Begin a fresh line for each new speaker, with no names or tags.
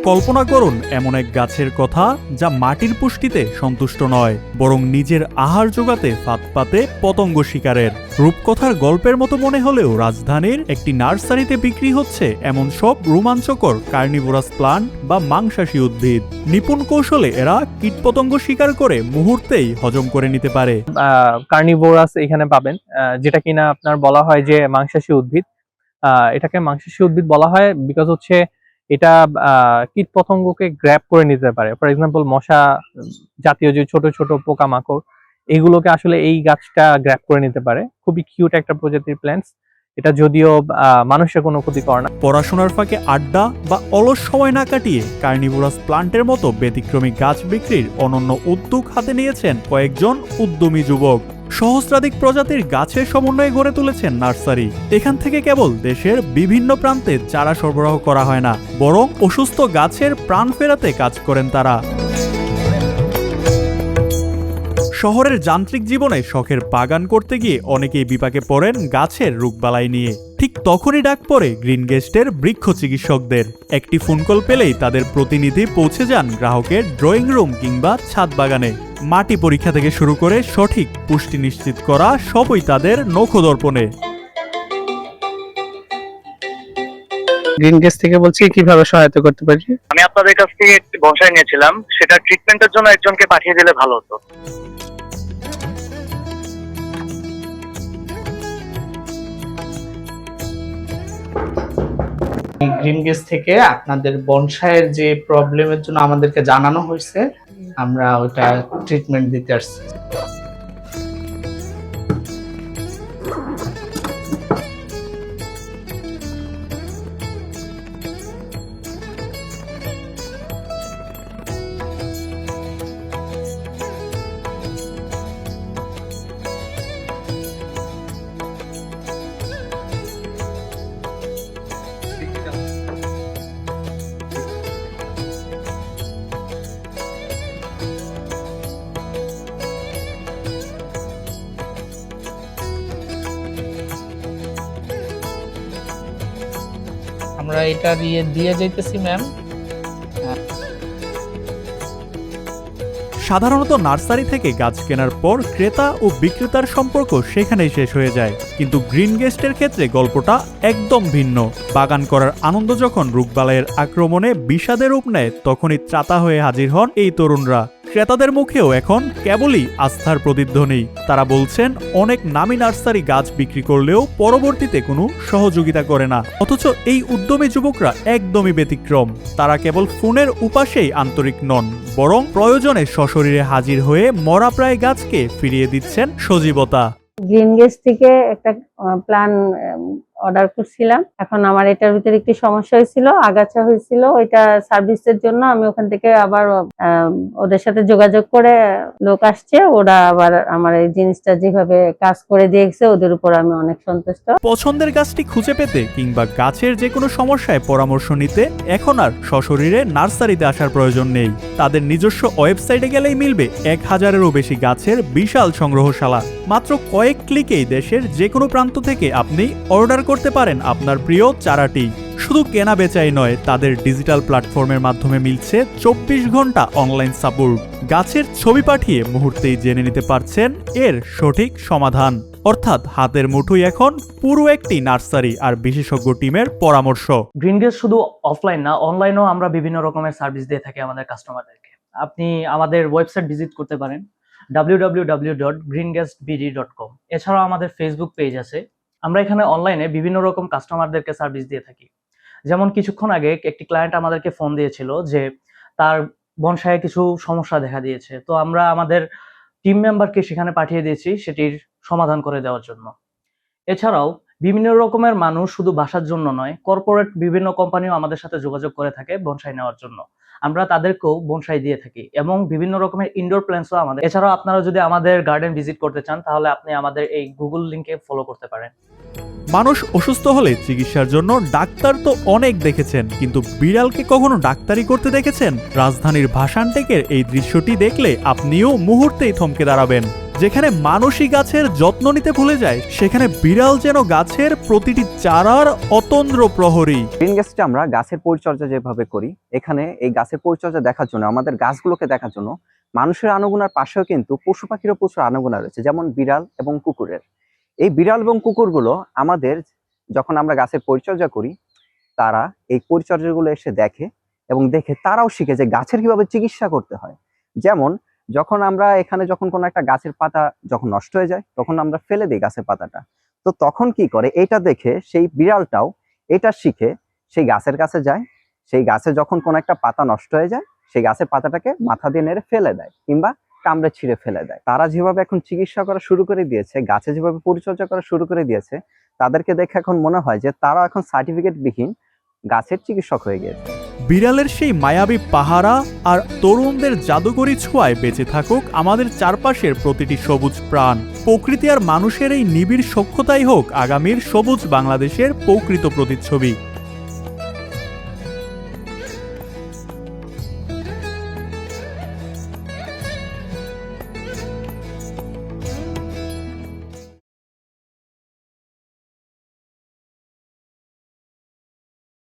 কল্পনা করুন এমন এক গাছের কথা যা মাটির পুষ্টিতে সন্তুষ্ট নয়, বরং নিজের আহার জোগাতে ফাঁদ পাতে পতঙ্গ শিকারের। রূপকথার গল্পের মতো মনে হলেও রাজধানীর একটি নার্সারিতে বিক্রি হচ্ছে এমন সব রোমাঞ্চকর কার্নিভোরাস প্লান্ট বা মাংসাশী উদ্ভিদ। নিপুণ কৌশলে এরা কীটপতঙ্গ শিকার করে মুহূর্তেই হজম করে নিতে পারে।
কার্নিভোরাস এখানে পাবেন, যেটা কিনা আপনার বলা হয় যে মাংসাশী উদ্ভিদ। এটাকে মাংসাশী উদ্ভিদ বলা হয় বিকজ হচ্ছে এটা কীট পতঙ্গকে গ্র্যাব করে নিতে পারে। ফর এক্সাম্পল মশা জাতীয় যে ছোট ছোট পোকামাকড়, এগুলোকে আসলে এই গাছটা গ্র্যাব করে নিতে পারে। খুবই কিউট একটা প্রজাতির প্ল্যান্টস। এটা যদিও মানুষের কোনো ক্ষতি করে না।
পড়াশোনার ফাঁকে আড্ডা বা অলস সময় না কাটিয়ে কার্নিভোরাস প্লান্টের মতো ব্যতিক্রমী গাছ বিক্রির অনন্য উদ্যোগ হাতে নিয়েছেন কয়েকজন উদ্যমী যুবক। সহস্রাধিক প্রজাতির গাছের সমন্বয়ে গড়ে তুলেছেন নার্সারি। এখান থেকে কেবল দেশের বিভিন্ন প্রান্তে চারা সরবরাহ করা হয় না, বরং অসুস্থ গাছের প্রাণ ফেরাতে কাজ করেন তারা। শহরের যান্ত্রিক জীবনে শখের বাগান করতে গিয়ে অনেকেই বিপাকে পড়েন গাছের রোগবালাই নিয়ে। ঠিক তখনই ডাক পড়ে গ্রিন গেস্টের বৃক্ষ চিকিৎসকদের। একটি ফোন কল পেলেই তাদের প্রতিনিধি পৌঁছে যান গ্রাহকের ড্রয়িং রুম কিংবা ছাদ বাগানে। মাটি পরীক্ষা থেকে শুরু করে সঠিক পুষ্টি নিশ্চিত করা সবই তাদের নখদর্পণে।
গ্রিন গেস্ট থেকে বলছি, কিভাবে সহায়তা করতে পারি?
আমি আপনাদের কাছ থেকে একটি বনসাই নিয়েছিলাম, সেটা ট্রিটমেন্টের জন্য একজনকে পাঠিয়ে দিলে ভালো হতো।
গ্রিন গেস্ট থেকে আপনাদের বনসাইয়ের যে প্রবলেমের জন্য আমাদেরকে জানানো হয়েছে, আমরা ওটা ট্রিটমেন্ট দিতে আসছি। আমরা এটা দিয়ে যাইতেছি ম্যাম।
সাধারণত নার্সারি থেকে গাছ কেনার পর ক্রেতা ও বিক্রেতার সম্পর্ক সেখানেই শেষ হয়ে যায়, কিন্তু গ্রিন গেস্টের ক্ষেত্রে গল্পটা একদম ভিন্ন। বাগান করার আনন্দ যখন রোগবালাইয়ের আক্রমণে বিষাদের রূপ নেয়, তখনই ত্রাতা হয়ে হাজির হন এই তরুণরা। ক্রেতাদের মুখেও এখন কেবলই আস্থার প্রতিধ্বনি। তারা বলছেন অনেক নামী নার্সারি গাছ বিক্রি করলেও পরবর্তীতে কোনো সহযোগিতা করে না, অথচ এই উদ্যমী যুবকরা একদমই ব্যতিক্রম। তারা কেবল ফোনের উপাসেই আন্তরিক নন, বরং প্রয়োজনে সশরীরে হাজির হয়ে মরা প্রায় গাছকে ফিরিয়ে দিচ্ছেন সজীবতা।
গ্রিন গেস্ট থেকে একটা প্ল্যান অর্ডার করছিলাম। এখন আমার এটার ভিতরে একটি সমস্যা হয়েছিল, আগাছা হয়েছিল। ওইটা সার্ভিসের জন্য আমি ওখান থেকে আবার ওদের সাথে যোগাযোগ করে লোক আসছে, ওরা আবার আমার এই জিনিসটা যেভাবে কাজ করে দিয়েছে, ওদের উপর আমি অনেক সন্তুষ্ট।
পছন্দের গাছটি খুঁজে পেতে কিংবা গাছের যে কোনো সমস্যায় পরামর্শ নিতে এখন আর সশরীরে নার্সারিতে আসার প্রয়োজন নেই। তাদের নিজস্ব ওয়েবসাইটে গেলেই মিলবে 1000-এরও বেশি গাছের বিশাল সংগ্রহশালা। মাত্র কয়েক ক্লিকেই দেশের যে কোনো প্রান্ত থেকে আপনি অর্ডার করতে পারেন আপনার প্রিয় চারাটি। শুধু কেনা বেচাই নয়, তাদের ডিজিটাল প্ল্যাটফর্মের মাধ্যমে মিলছে 24 ঘন্টা অনলাইন সাপোর্ট। গাছের ছবি পাঠিয়ে মুহূর্তেই জেনে নিতে পারছেন এর সঠিক সমাধান। অর্থাৎ হাতের মুঠোই এখন পুরো একটি নার্সারি আর বিশেষজ্ঞ টিমের পরামর্শ।
গ্রিন গেস্ট শুধু অফলাইন না, অনলাইনেও আমরা বিভিন্ন রকমের সার্ভিস দিয়ে থাকি আমাদের কাস্টমারদেরকে। আপনি আমাদের ওয়েবসাইট ভিজিট করতে পারেন www.greenguestbd.com। এছাড়াও আমাদের ফেসবুক পেজ আছে। আমরা এখানে অনলাইনে বিভিন্ন রকম কাস্টমারদেরকে সার্ভিস দিয়ে থাকি। যেমন কিছুক্ষণ আগে একটি ক্লায়েন্ট আমাদেরকে ফোন দিয়েছিল যে তার বনসাইয়ে কিছু সমস্যা দেখা দিয়েছে, তো আমরা আমাদের টিম মেম্বারকে সেখানে পাঠিয়ে দিয়েছি সেটির সমাধান করে দেওয়ার জন্য। এছাড়াও বিভিন্ন রকমের মানুষ শুধু বাসার জন্য নয়, কর্পোরেট বিভিন্ন কোম্পানিও আমাদের সাথে যোগাযোগ করে থাকে বনসাই নেওয়ার জন্য। আমরা তাদেরকেও বনসাই দিয়ে থাকি এবং বিভিন্ন রকমের ইনডোর প্ল্যান্টসও আমাদের। এছাড়াও আপনারা যদি আমাদের গার্ডেন ভিজিট করতে চান, তাহলে আপনি আমাদের এই গুগল লিংকে ফলো করতে পারেন।
মানুষ অসুস্থ হলে চিকিৎসার জন্য ডাক্তার তো অনেক দেখেছেন, কিন্তু বিড়ালকে কখনো ডাক্তারি করতে দেখেছেন? রাজধানীর ভাসানটেকের এই দৃশ্যটি দেখলে আপনিও মুহূর্তেই থমকে দাঁড়াবেন। যেখানে মানুষই গাছের যত্ন নিতে ভুলে যায়, সেখানে বিড়াল যেন গাছের প্রতিটি চারার অতন্দ্র প্রহরী।
গ্রিন গেস্টে আমরা গাছের পরিচর্যা যেভাবে করি, এখানে এই গাছের পরিচর্যা দেখার জন্য, আমাদের গাছগুলোকে দেখার জন্য মানুষের আনাগোনার পাশেও কিন্তু পশু পাখিরও প্রচুর আনাগোনা রয়েছে, যেমন বিড়াল এবং কুকুরের। এই বিড়াল এবং কুকুরগুলো আমাদের যখন আমরা গাছের পরিচর্যা করি, তারা এই পরিচর্যাগুলো এসে দেখে এবং দেখে তারাও শিখে যে গাছের কিভাবে চিকিৎসা করতে হয়। যেমন যখন আমরা এখানে যখন কোনো একটা গাছের পাতা যখন নষ্ট হয়ে যায়, তখন আমরা ফেলে দিই গাছের পাতাটা। তো তখন কি করে, এটা দেখে সেই বিড়ালটাও এটা শিখে সেই গাছের কাছে যায়, সেই গাছে যখন কোনো একটা পাতা নষ্ট হয়ে যায়, সেই গাছের পাতাটাকে মাথা দিয়ে নেড়ে ফেলে দেয় কিংবা কামড়ে ছিঁড়ে ফেলে দেয়। তারা যেভাবে এখন চিকিৎসা করা শুরু করে দিয়েছে, গাছে যেভাবে পরিচর্যা করা শুরু করে দিয়েছে, তাদেরকে দেখে এখন মনে হয় যে তারা এখন সার্টিফিকেট বিহীন গাছের চিকিৎসক হয়ে গিয়েছে।
বিড়ালের সেই মায়াবী পাহারা আর তরুণদের জাদুকরী ছোঁয়ায় বেঁচে থাকুক আমাদের চারপাশের প্রতিটি সবুজ প্রাণ। প্রকৃতি আর মানুষের এই নিবিড় সখ্যতাই হোক আগামীর সবুজ বাংলাদেশের প্রকৃত প্রতিচ্ছবি।